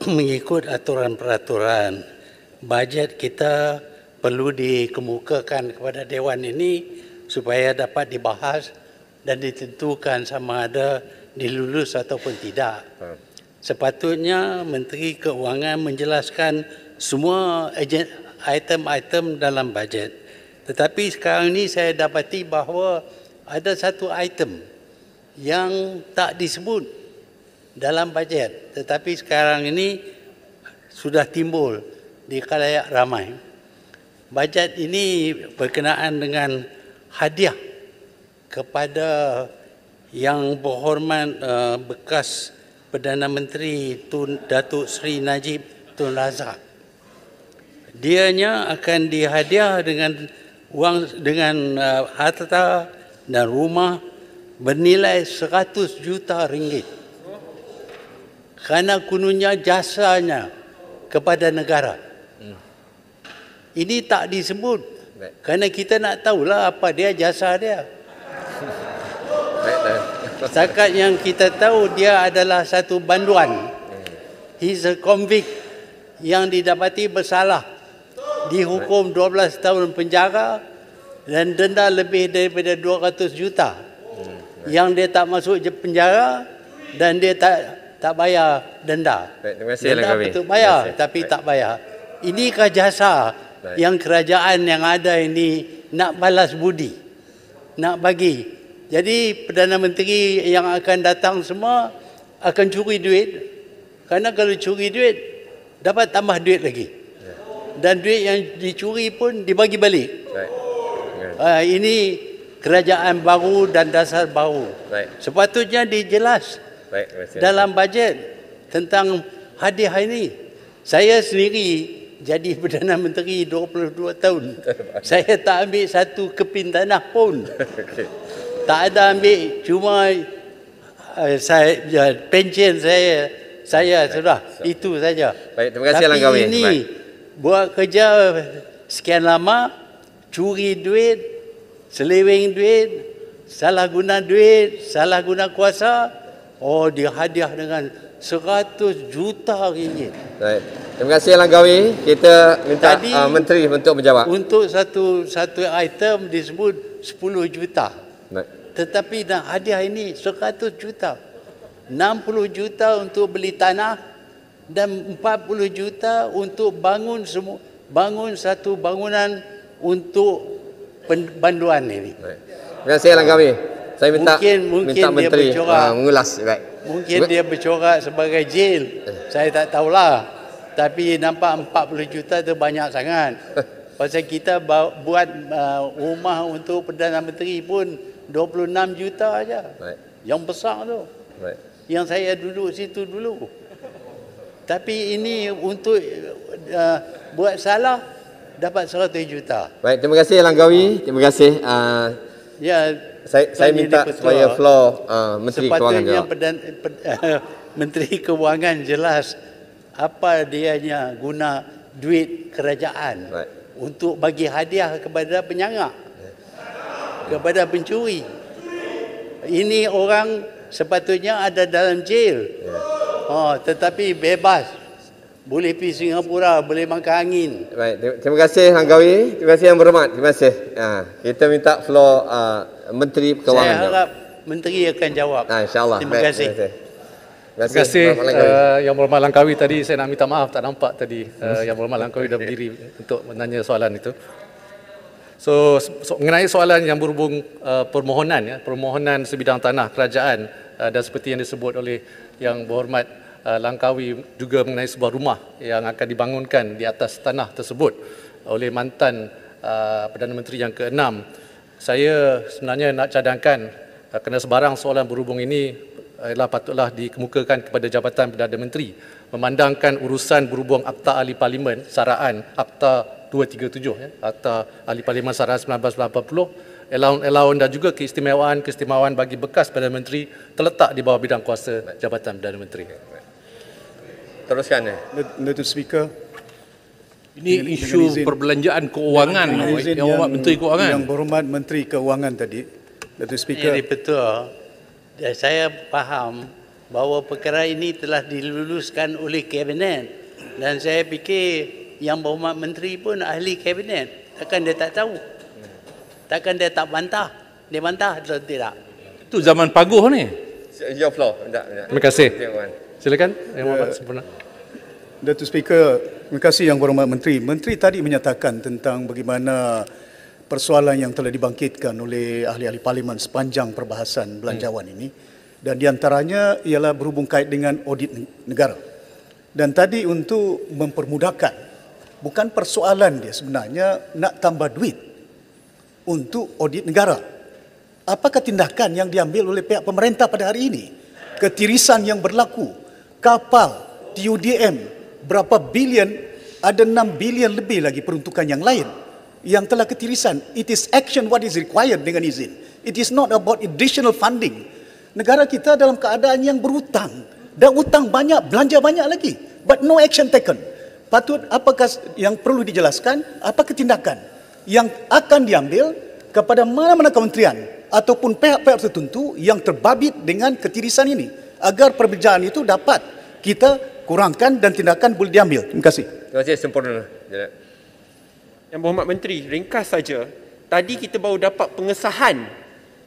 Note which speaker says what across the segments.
Speaker 1: mengikut aturan peraturan, bajet kita perlu dikemukakan kepada Dewan ini supaya dapat dibahas dan ditentukan sama ada dilulus ataupun tidak. Sepatutnya Menteri Keuangan menjelaskan semua item-item dalam bajet. Tetapi sekarang ini saya dapati bahawa ada satu item yang tak disebut dalam bajet, tetapi sekarang ini sudah timbul di khalayak ramai. Bajet ini berkenaan dengan hadiah kepada Yang Berhormat bekas Perdana Menteri Datuk Seri Najib Tun Razak. Dianya akan dihadiah dengan wang, dengan harta dan rumah bernilai 100 juta ringgit. Kerana kononnya jasanya kepada negara. Ini tak disebut. Kerana kita nak tahulah apa dia jasa dia. Setakat yang kita tahu dia adalah satu banduan. He's a convict yang didapati bersalah. Dihukum 12 tahun penjara dan denda lebih daripada 200 juta. Yang dia tak masuk penjara dan dia tak bayar denda.
Speaker 2: Terima kasih
Speaker 1: denda betul bayar tapi tak bayar. Inikah jasa yang kerajaan yang ada ini nak balas budi, nak bagi. Jadi Perdana Menteri yang akan datang semua akan curi duit. Kerana kalau curi duit dapat tambah duit lagi. Dan duit yang dicuri pun dibagi balik. Ini kerajaan baru dan dasar baru. Sepatutnya dijelas dalam bajet tentang hadiah ini. Saya sendiri jadi Perdana Menteri 22 tahun. Saya tak ambil satu keping tanah pun. Tak ada ambil, cuma pension saya sudah. Itu saja.
Speaker 2: Baik, terima kasih Langkawi.
Speaker 1: Tapi ini buat kerja sekian lama, curi duit, seleweng duit, salah guna duit, salah guna kuasa, dihadiah dengan 100 juta ringgit.
Speaker 2: Baik. Terima kasih Langkawi. Kita minta Menteri untuk menjawab.
Speaker 1: Untuk satu item disebut 10 juta.
Speaker 2: Baik.
Speaker 1: Tetapi nak hadiah ini 100 juta. 60 juta untuk beli tanah dan 40 juta untuk bangun satu bangunan untuk banduan ini.
Speaker 2: Baik. Terima kasih Langkawi. Saya minta
Speaker 1: mungkin
Speaker 2: Menteri mengulas. Baik.
Speaker 1: Mungkin dia bercorak sebagai jail. Saya tak tahulah. Tapi nampak 40 juta itu banyak sangat. Pasal kita buat rumah untuk Perdana Menteri pun 26 juta aja.
Speaker 2: Baik.
Speaker 1: Yang besar tu.
Speaker 2: Baik.
Speaker 1: Yang saya duduk situ dulu. Tapi ini untuk buat salah dapat 100 juta.
Speaker 2: Baik, terima kasih Langkawi. Terima kasih. Saya minta supaya floor Menteri Kewangan jawab.
Speaker 1: Menteri Kewangan jelas apa dianya guna duit kerajaan untuk bagi hadiah kepada penyangak, kepada pencuri. Ini orang sepatutnya ada dalam jail, tetapi bebas, boleh pergi Singapura, boleh makan angin.
Speaker 2: Baik, terima kasih Langkawi. Terima kasih Yang Berhormat. Terima kasih. Kita minta floor Menteri Kewangan.
Speaker 1: Saya harap Menteri akan jawab.
Speaker 2: InsyaAllah.
Speaker 1: Terima kasih.
Speaker 2: Terima
Speaker 3: kasih Yang Berhormat Langkawi. Tadi saya nak minta maaf, tak nampak tadi Yang Berhormat Langkawi dah berdiri untuk menanya soalan itu. So mengenai soalan yang berhubung permohonan sebidang tanah kerajaan dan seperti yang disebut oleh Yang Berhormat Langkawi juga mengenai sebuah rumah yang akan dibangunkan di atas tanah tersebut oleh mantan Perdana Menteri yang ke-6. Saya sebenarnya nak cadangkan kerana sebarang soalan berhubung ini patutlah dikemukakan kepada Jabatan Perdana Menteri memandangkan urusan berhubung Akta Ahli Parlimen Saraan Akta 237 Akta Ahli Parlimen Saraan 1980, allowance dan juga keistimewaan bagi bekas Perdana Menteri terletak di bawah bidang kuasa Jabatan Perdana Menteri.
Speaker 2: Teruskan.
Speaker 4: Mr. Speaker,
Speaker 5: ini isu perbelanjaan keuangan Yang Berhormat Menteri Keuangan.
Speaker 4: Yang Berhormat Menteri Keuangan tadi, Mr. Speaker.
Speaker 1: Ini betul. Saya faham bahawa perkara ini telah diluluskan oleh kabinet, dan saya fikir Yang Berhormat Menteri pun ahli kabinet. Takkan dia tak tahu? Takkan dia tak bantah? Dia bantah atau tidak?
Speaker 5: Itu zaman Paguh ni.
Speaker 2: Your floor.
Speaker 3: Terima kasih. Silakan Yang Berhormat Sempurna.
Speaker 4: Datuk Speaker, terima kasih Yang Berhormat Menteri. Menteri tadi menyatakan tentang bagaimana persoalan yang telah dibangkitkan oleh ahli-ahli parlimen sepanjang perbahasan belanjawan ini, dan di antaranya ialah berhubung kait dengan audit negara. Dan tadi untuk mempermudahkan, bukan persoalan dia sebenarnya nak tambah duit untuk audit negara. Apakah tindakan yang diambil oleh pihak pemerintah pada hari ini? Ketirisan yang berlaku, kapal TUDM berapa bilion, ada 6 bilion lebih lagi peruntukan yang lain yang telah ketirisan. It is action what is required dengan izin. It is not about additional funding. Negara kita dalam keadaan yang berhutang, dan hutang banyak, belanja banyak lagi, but no action taken. Patut apakah yang perlu dijelaskan, apa tindakan yang akan diambil kepada mana-mana kementerian ataupun pihak-pihak tertentu yang terbabit dengan ketirisan ini, agar perbincangan itu dapat kita kurangkan dan tindakan boleh diambil. Terima kasih.
Speaker 2: Terima kasih. Sempurna.
Speaker 6: Yang Berhormat Menteri, ringkas saja. Tadi kita baru dapat pengesahan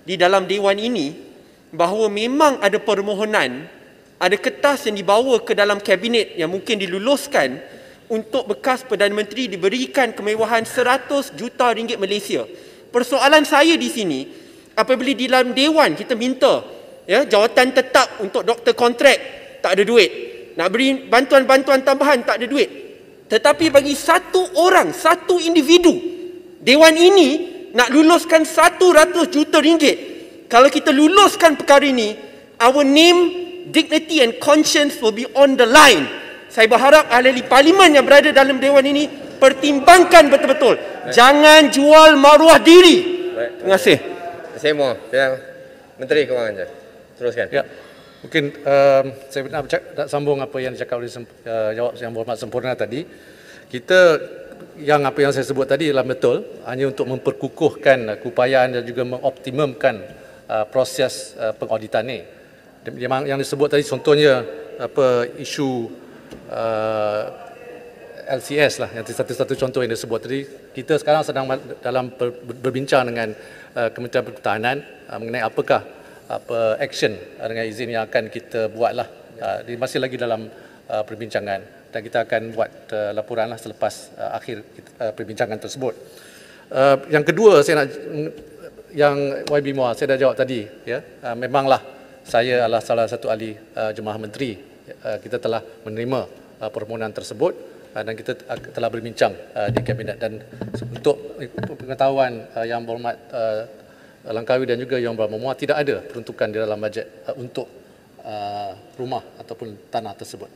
Speaker 6: di dalam Dewan ini bahawa memang ada permohonan, ada kertas yang dibawa ke dalam kabinet yang mungkin diluluskan untuk bekas Perdana Menteri diberikan kemewahan 100 juta ringgit Malaysia. Persoalan saya di sini, apabila di dalam Dewan kita minta jawatan tetap untuk doktor kontrak, tak ada duit. Nak beri bantuan-bantuan tambahan, tak ada duit. Tetapi bagi satu orang, satu individu, Dewan ini nak luluskan 100 juta ringgit. Kalau kita luluskan perkara ini, our name, dignity and conscience will be on the line. Saya berharap ahli parlimen yang berada dalam Dewan ini pertimbangkan betul-betul. Jangan jual maruah diri. Terima kasih.
Speaker 2: Saya mau. Menteri Kewangan. Teruskan.
Speaker 3: Ya. Mungkin saya nak sambung apa yang dicakap oleh jawab Yang Berhormat Sempurna tadi. Apa yang saya sebut tadi adalah betul, hanya untuk memperkukuhkan keupayaan dan juga mengoptimumkan proses pengauditan ini. Yang disebut tadi contohnya isu LCS lah, yang satu-satu contoh yang disebut tadi. Kita sekarang sedang dalam berbincang dengan Kementerian Pertahanan mengenai apakah action dengan izin yang akan kita buatlah. Masih lagi dalam perbincangan, dan kita akan buat laporanlah selepas akhir perbincangan tersebut. Yang kedua, saya nak yang YB Muar saya dah jawab tadi, memanglah saya adalah salah satu ahli Jemaah Menteri. Kita telah menerima permohonan tersebut dan kita telah berbincang di kabinet, dan untuk pengetahuan Yang Berhormat Langkawi dan juga Yang Berhormat Muar, tidak ada peruntukan di dalam bajet untuk rumah ataupun tanah tersebut.